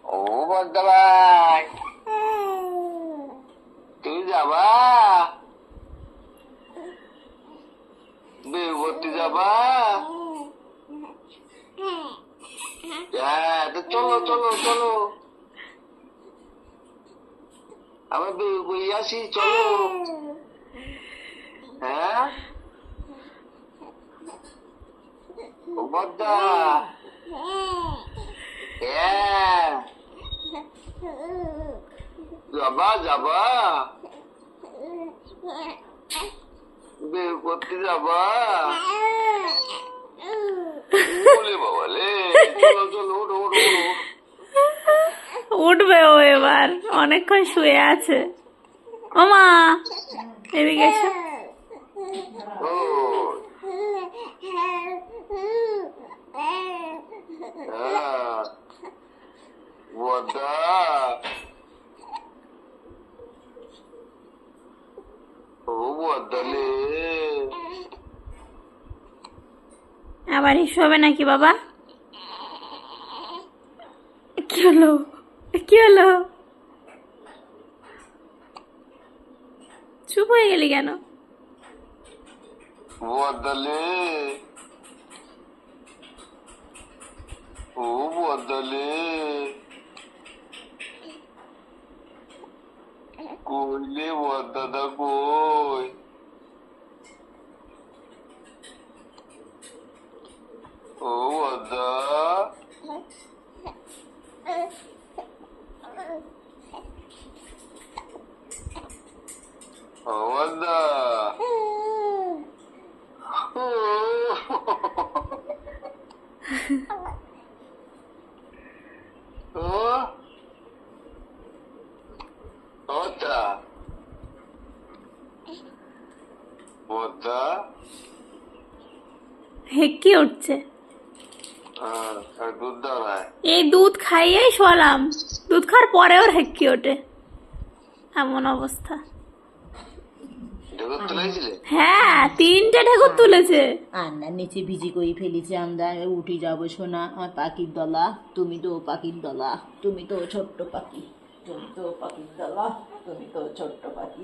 ও বদ্দা ভাই, তুমি যাবা বিয়ে করতে যাবা? হ্যাঁ, তো চলো চলো চলো, আমরা বিয়ে করে আসি, চলো। হ্যাঁ ও বদ্দা, হ্যাঁ যাবা যাবা বিয়ে করতে যাবা? বলে বাবালে, চলো চলো, ওঠো ওঠো ওঠো। উঠবে ও এবার, অনেকক্ষণ শুয়ে আছে। ও মা, এদিকে এসো। ও বদ্দা, ও বদ্দালে, আবার হিসু হবে নাকি বাবা? কি হলো, কি হলো? চুপ হয়ে গেলি কেন? বদ্দালে, ও বদ্দালে, কইলে বদ্দাদা কই? ও বদ্দা, ও বদ্দা, ও বদ্দা, বদ্দা, হেঁকি উঠছে। দুধ দাও না। এই দুধ খাইয়েই শোয়ালাম, দুধ খাওয়ার পরে ওর হেঁকি ওঠে, এমন অবস্থা। ঢেকুর তুলেছিলে? হ্যাঁ, 3টে ঢেকুর তুলেছে। আন্নার নিচে ভিজি করে ফেলেছি, আমরা উঠে যাবো সোনা, আমার পাখির দলা, তুমি তো পাখির দলা, তুমি তো ছোট্ট পাখি, তুমি তো পাখির দলা, তুমি তো ছোট্ট পাখি।